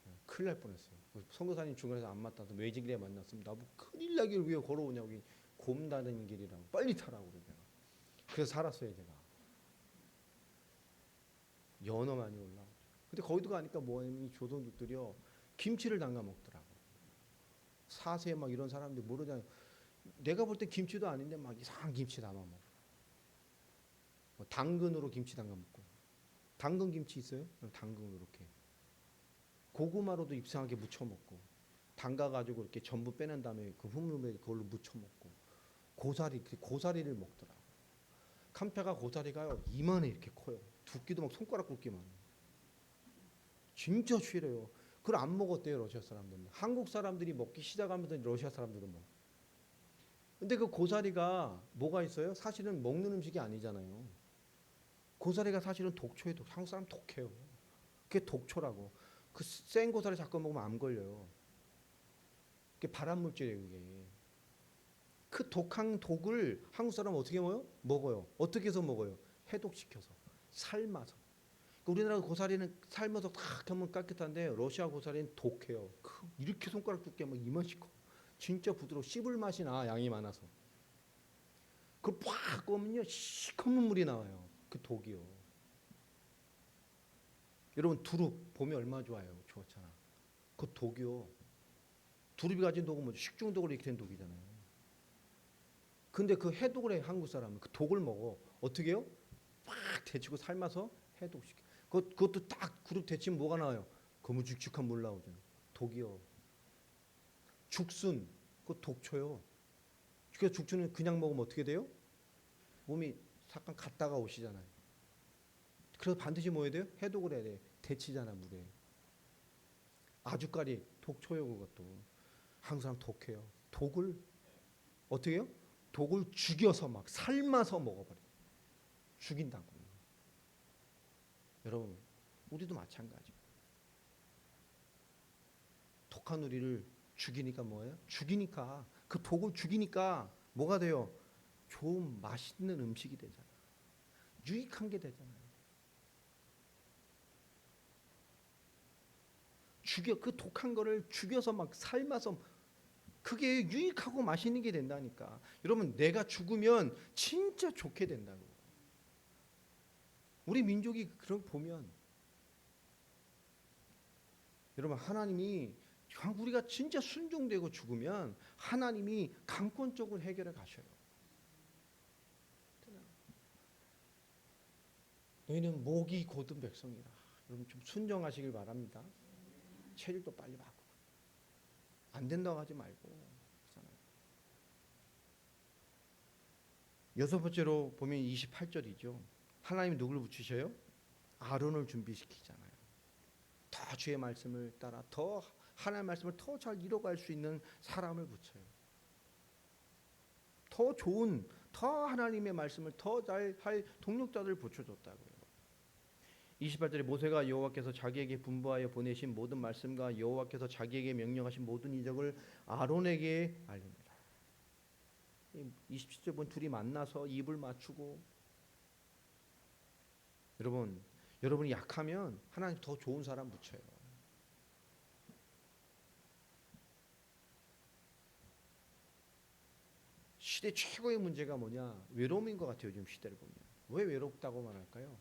막 큰일 날 뻔했어요. 선교사님 중간에서 안 맞다서 외지길에 만났으면 나보고 큰일 나길 위해 걸어오냐고. 곰 다니는 길이라고 빨리 타라고 그러잖아. 그래서 살았어요 제가. 연어 많이 올라오죠. 근데 거기도 가니까 뭐냐면 이 조선족들이요 김치를 담가 먹더라고. 사세 막 이런 사람들 모르잖아요. 내가 볼 때 김치도 아닌데 막 이상한 김치 담아 먹어. 뭐 당근으로 김치 담가 먹고. 당근 김치 있어요? 당근으로 이렇게. 고구마로도 이상하게 무쳐 먹고. 담가 가지고 이렇게 전부 빼낸 다음에 그 흙물에 그걸로 무쳐 먹고. 고사리를 먹더라고. 칸페가 고사리가요 이만해 이렇게 커요. 두께도 막 손가락 굵기만. 진짜 쉬래요. 그걸 안 먹었대요 러시아 사람들은. 한국 사람들이 먹기 시작하면서 러시아 사람들은 먹어. 근데 그 고사리가 뭐가 있어요? 사실은 먹는 음식이 아니잖아요. 고사리가 사실은 독초에 한국 사람 독해요. 그게 독초라고. 그 센 고사리 자꾸 먹으면 암 걸려요. 그게 발암 물질이에요. 그게. 그 독한 독을 한국 사람은 어떻게 먹어요? 어떻게 해서 먹어요? 해독시켜서 삶아서. 우리나라 고사리는 삶아서 탁 하면 깨끗한데 러시아 고사리는 독해요. 이렇게 손가락 두께 막 이만씩 커. 진짜 부드러워. 씹을 맛이 나. 양이 많아서. 그걸 팍 꺼면요 시커먼 물이 나와요. 그 독이요. 여러분 두릅 봄에 얼마나 좋아요. 좋았잖아. 그 독이요. 두릅이 가진 독은 뭐죠? 식중독으로 이렇게 된 독이잖아요. 근데 그 해독을 해 한국 사람은 그 독을 먹어. 어떻게 해요? 팍 데치고 삶아서 해독시켜. 그것도 딱 그릇 데치면 뭐가 나와요? 거무죽죽한 물 나오잖아요. 독이요. 죽순 그 독초요. 그 죽순은 그냥 먹으면 어떻게 돼요? 몸이 잠깐 갔다가 오시잖아요. 그래서 반드시 뭐 해야 돼요? 해독을 해야 돼. 데치잖아 물에. 아주까리 독초요 그것도. 한국 사람 독해요. 독을 어떻게 해요? 독을 죽여서 막 삶아서 먹어버려. 죽인다고. 여러분 우리도 마찬가지. 독한 우리를 죽이니까 뭐예요? 죽이니까 그 독을 죽이니까 뭐가 돼요? 좋은 맛있는 음식이 되잖아. 유익한 게 되잖아요. 그 독한 거를 죽여서 막 삶아서 그게 유익하고 맛있는 게 된다니까. 여러분 내가 죽으면 진짜 좋게 된다고. 우리 민족이 그런 보면 여러분 하나님이 우리가 진짜 순종되고 죽으면 하나님이 강권적으로 해결해 가셔요. 너희는 목이 곧은 백성이라. 여러분 좀 순종하시길 바랍니다. 체질도 빨리 바꾸고 안 된다고 하지 말고. 그렇잖아요. 여섯 번째로 보면 28절이죠. 하나님이 누구를 붙이셔요? 아론을 준비시키잖아요. 더 주의 말씀을 따라 더 하나님의 말씀을 더 잘 이뤄갈 수 있는 사람을 붙여요. 더 좋은 더 하나님의 말씀을 더 잘 할 동력자들을 붙여줬다고요. 28절에 모세가 여호와께서 자기에게 분부하여 보내신 모든 말씀과 여호와께서 자기에게 명령하신 모든 이적을 아론에게 알립니다. 27절 보면 둘이 만나서 입을 맞추고 여러분이 약하면 하나님 더 좋은 사람 붙여요. 시대 최고의 문제가 뭐냐? 외로움인 것 같아요. 요즘 시대를 보면. 왜 외롭다고 말할까요?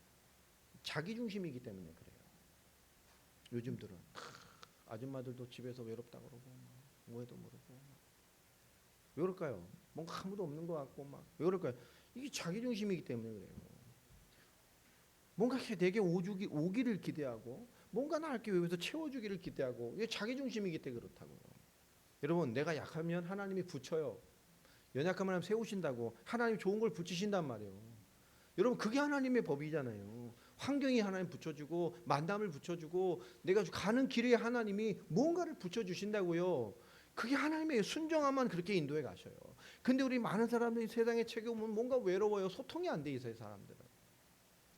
자기중심이기 때문에 그래요. 요즘들은 아줌마들도 집에서 외롭다 그러고 뭐해도 모르고 왜 그럴까요? 뭔가 아무도 없는 것 같고 막 왜 그럴까요? 이게 자기중심이기 때문에 그래요. 뭔가 내게 오기를 기대하고 뭔가 나 할게 위해서 채워주기를 기대하고 이게 자기중심이기 때문에 그렇다고요. 여러분 내가 약하면 하나님이 붙여요. 연약하면 하나님 세우신다고. 하나님 좋은 걸 붙이신단 말이에요. 여러분 그게 하나님의 법이잖아요. 환경이 하나님 붙여주고 만남을 붙여주고 내가 가는 길에 하나님이 뭔가를 붙여주신다고요. 그게 하나님의 순종하면 그렇게 인도해 가셔요. 근데 우리 많은 사람들이 세상에 책에 오면 뭔가 외로워요. 소통이 안 돼 있어요. 사람들은.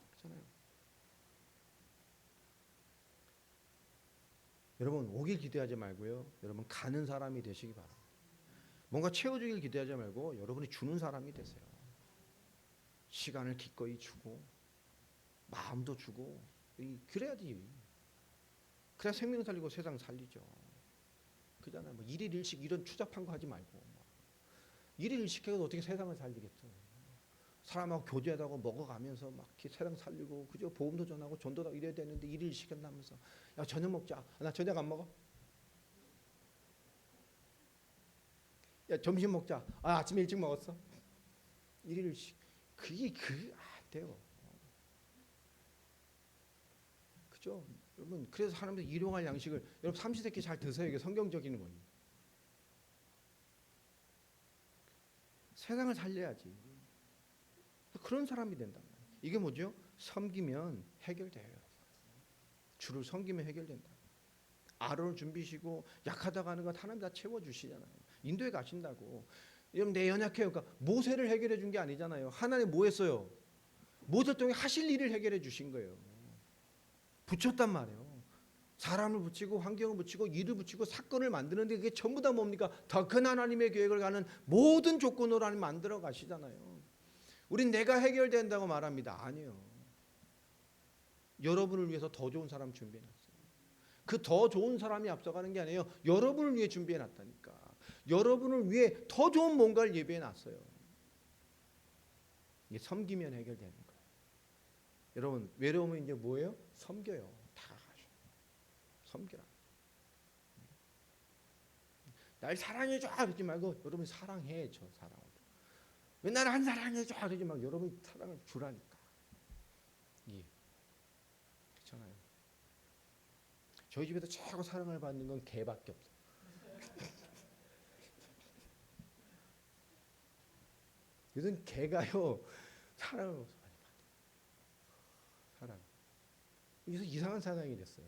그렇잖아요. 여러분 오길 기대하지 말고요. 여러분 가는 사람이 되시기 바랍니다. 뭔가 채워주길 기대하지 말고 여러분이 주는 사람이 되세요. 시간을 기꺼이 주고 마음도 주고 그래야지. 그래야 생명 살리고 세상 살리죠. 그잖아요. 뭐 일일 일식 이런 추잡한 거 하지 말고 일일 일식 해서 어떻게 세상을 살리겠어. 사람하고 교제하다고 먹어가면서 막 세상 살리고 그저 보험도 전하고 전도도 이래야 되는데 일일 일식 한다면서 야 저녁 먹자. 나 저녁 안 먹어. 야 점심 먹자. 아침에 일찍 먹었어. 일일 일식. 그게 안 돼요. 그죠? 여러분 그래서 사람들 일용할 양식을 여러분 삼시세끼 잘 드세요. 이게 성경적인 거예요. 세상을 살려야지. 그런 사람이 된단 말이에요. 이게 뭐죠? 섬기면 해결돼요. 주를 섬기면 해결된다. 아론을 준비시고 약하다고 하는 건 하나님 다 채워주시잖아요. 인도에 가신다고. 여러분 내 연약해요. 그러니까 모세를 해결해 준 게 아니잖아요. 하나님 뭐 했어요? 모세 통해 하실 일을 해결해 주신 거예요. 붙였단 말이에요. 사람을 붙이고 환경을 붙이고 일을 붙이고 사건을 만드는데 그게 전부 다 뭡니까? 더 큰 하나님의 계획을 가는 모든 조건으로 하나님 만들어 가시잖아요. 우린 내가 해결된다고 말합니다. 아니요. 여러분을 위해서 더 좋은 사람 준비해놨어요. 그 더 좋은 사람이 앞서가는 게 아니에요. 여러분을 위해 준비해놨다니까. 여러분을 위해 더 좋은 뭔가를 예비해놨어요. 이게 섬기면 해결되는 거예요. 여러분 외로우면 이제 뭐예요? 섬겨요. 다 가죠. 섬기라. 날 사랑해줘 그러지 말고 여러분 사랑해 줘. 사랑을 줘. 왜 나를 안 사랑해줘 그러지 말고 여러분이 사랑을 주라니까. 예. 그렇잖아요. 저희 집에서 최고 사랑을 받는 건 개밖에 없어요. 요즘 개가요 사랑을 많이 받아요. 사랑. 그래서 이상한 사랑이 됐어요.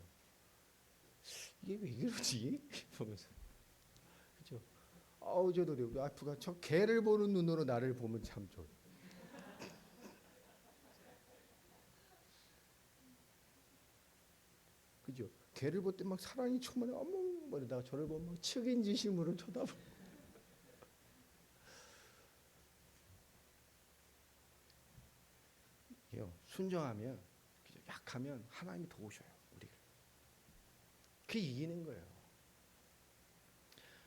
이게 왜 그러지? 보면서 그렇죠. 저도 아프가 저 개를 보는 눈으로 나를 보면 참 좋아. 그죠? 개를 볼 때 막 사랑이 충만해. 어머 말이다가 저를 보면 막 측인지심으로 쳐다보. 순정하면 약하면 하나님이 도우셔요. 우리를. 그게 이기는 거예요.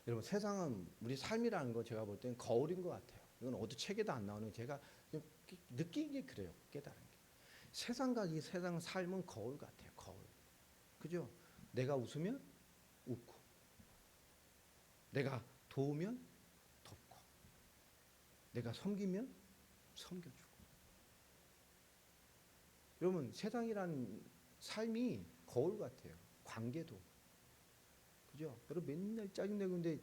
여러분 세상은 우리 삶이라는 거 제가 볼 때는 거울인 것 같아요. 이건 어디 책에도 안 나오는 제가 느낀 게 그래요. 깨달은 게. 세상과 이 세상 삶은 거울 같아요. 거울. 그죠? 내가 웃으면 웃고 내가 도우면 돕고 내가 섬기면 섬겨주고. 여러분 세상이란 삶이 거울 같아요. 관계도. 그죠? 여러분 맨날 짜증내고 있는데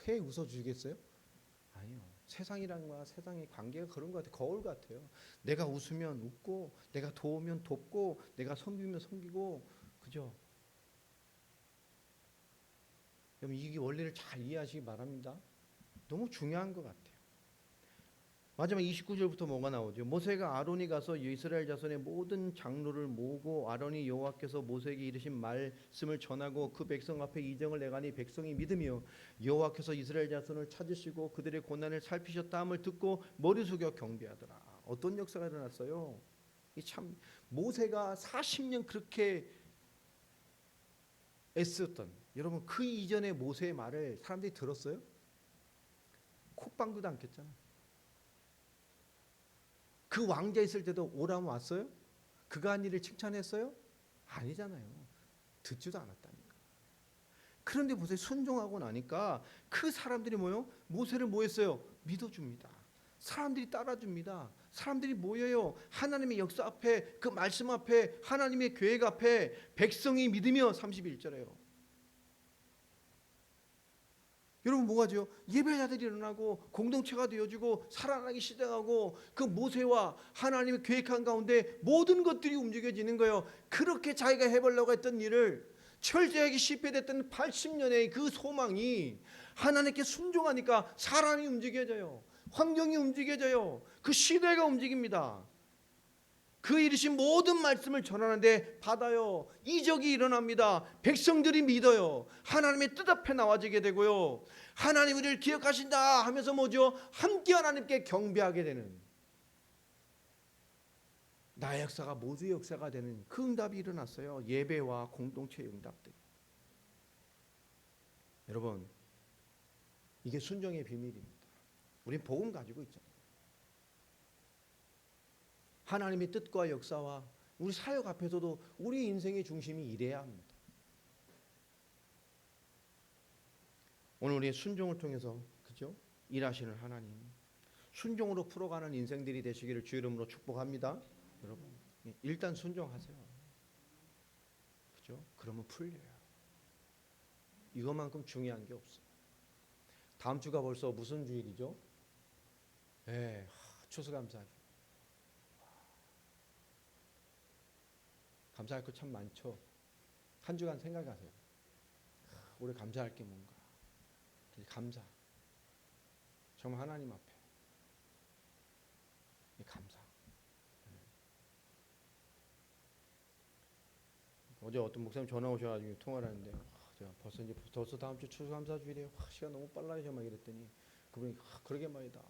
회 웃어주겠어요? 아니요. 세상이란 거와 세상의 관계가 그런 것 같아요. 거울 같아요. 내가 웃으면 웃고 내가 도우면 돕고 내가 섬기면 섬기고. 그죠? 여러분 이 원리를 잘 이해하시기 바랍니다. 너무 중요한 것 같아요. 마지막 29절부터 뭐가 나오죠? 모세가 아론이 가서 이스라엘 자손의 모든 장로를 모으고 아론이 여호와께서 모세에게 이르신 말씀을 전하고 그 백성 앞에 이정을 내가니 백성이 믿으며 여호와께서 이스라엘 자손을 찾으시고 그들의 고난을 살피셨다 함을 듣고 머리 숙여 경배하더라. 어떤 역사가 일어났어요? 이 참 모세가 40년 그렇게 애썼던, 여러분 그 이전에 모세의 말을 사람들이 들었어요? 콧방귀도 안 꼈잖아요. 그 왕자 있을 때도 오라면 왔어요? 그가 한 일을 칭찬했어요? 아니잖아요. 듣지도 않았다니까. 그런데 보세요. 순종하고 나니까 그 사람들이 뭐요? 모세를 뭐 했어요? 믿어줍니다. 사람들이 따라줍니다. 사람들이 모여요. 하나님의 역사 앞에, 그 말씀 앞에, 하나님의 계획 앞에 백성이 믿으며 31절에요. 여러분 뭐가죠? 예배자들이 일어나고 공동체가 되어지고 살아나기 시작하고 그 모세와 하나님의 계획한 가운데 모든 것들이 움직여지는 거예요. 그렇게 자기가 해보려고 했던 일을 철저하게 실패됐던 80년의 그 소망이 하나님께 순종하니까 사람이 움직여져요. 환경이 움직여져요. 그 시대가 움직입니다. 그 이르신 모든 말씀을 전하는데 받아요. 이적이 일어납니다. 백성들이 믿어요. 하나님의 뜻 앞에 나와지게 되고요. 하나님 우리를 기억하신다 하면서 뭐죠? 함께 하나님께 경배하게 되는, 나의 역사가 모두의 역사가 되는 그 응답이 일어났어요. 예배와 공동체의 응답들. 여러분 이게 순종의 비밀입니다. 우린 복음 가지고 있잖아요. 하나님의 뜻과 역사와 우리 사역 앞에서도 우리 인생의 중심이 이래야 합니다. 오늘 우리의 순종을 통해서 그죠? 일하시는 하나님, 순종으로 풀어가는 인생들이 되시기를 주 이름으로 축복합니다. 여러분 일단 순종하세요. 그죠? 그러면 풀려요. 이것만큼 중요한 게 없어요. 다음 주가 벌써 무슨 주일이죠? 네, 추수감사주. 감사할 거 참 많죠. 한 주간 생각하세요. 올해 감사할 게 뭔가. 감사. 정말 하나님 앞에 감사. 어제 어떤 목사님 전화 오셔가지고 통화를 하는데 제가 벌써 다음 주 추수감사주일이에요. 시간 너무 빨라요. 막 이랬더니 그분이 그러게 말이다.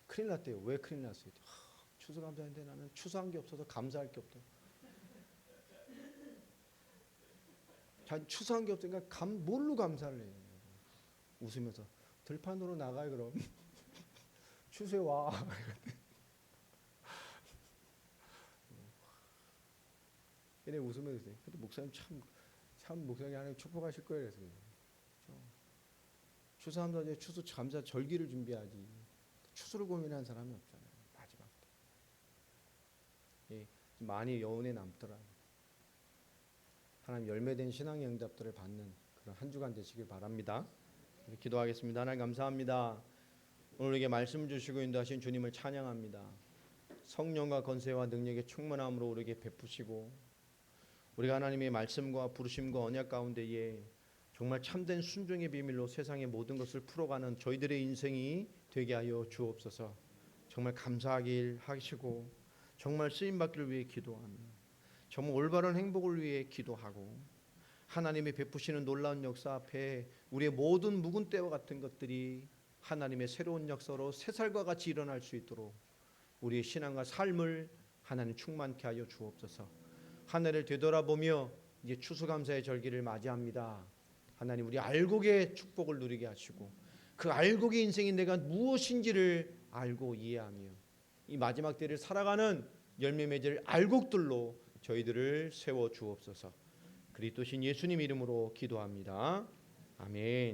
큰일 났대요. 왜 큰일 났어요? 추수감사인데 나는 추수한 게 없어서 감사할 게 없다. 자, 추수한 게 없으니까 뭘로 감사를 해요? 웃으면서 들판으로 나가요 그럼. 추수해 와. 얘네 웃으면서 그래요. 근데 목사님 참 목사님 하나님 축복하실 거예요. 그래서 추수하면서 이제 추수 감사 절기를 준비하지. 추수를 고민하는 사람이 없잖아요. 마지막 때. 많이 여운에 남더라. 하나님 열매된 신앙의 응답들을 받는 그런 한 주간 되시길 바랍니다. 기도하겠습니다. 하나님 감사합니다. 오늘 우리에게 말씀 주시고 인도하신 주님을 찬양합니다. 성령과 권세와 능력의 충만함으로 우리에게 베푸시고 우리가 하나님의 말씀과 부르심과 언약 가운데에 정말 참된 순종의 비밀로 세상의 모든 것을 풀어가는 저희들의 인생이 되게 하여 주옵소서. 정말 감사하길 하시고 정말 쓰임받기를 위해 기도하며 정말 올바른 행복을 위해 기도하고 하나님의 베푸시는 놀라운 역사 앞에 우리의 모든 묵은 때와 같은 것들이 하나님의 새로운 역사로 새살과 같이 일어날 수 있도록 우리의 신앙과 삶을 하나님 충만케 하여 주옵소서. 하늘을 되돌아보며 이제 추수감사의 절기를 맞이합니다. 하나님 우리 알곡의 축복을 누리게 하시고 그 알곡의 인생이 내가 무엇인지를 알고 이해하며 이 마지막 때를 살아가는 열매 맺을 알곡들로 저희들을 세워 주옵소서. 그리스도신 예수님 이름으로 기도합니다. 아멘.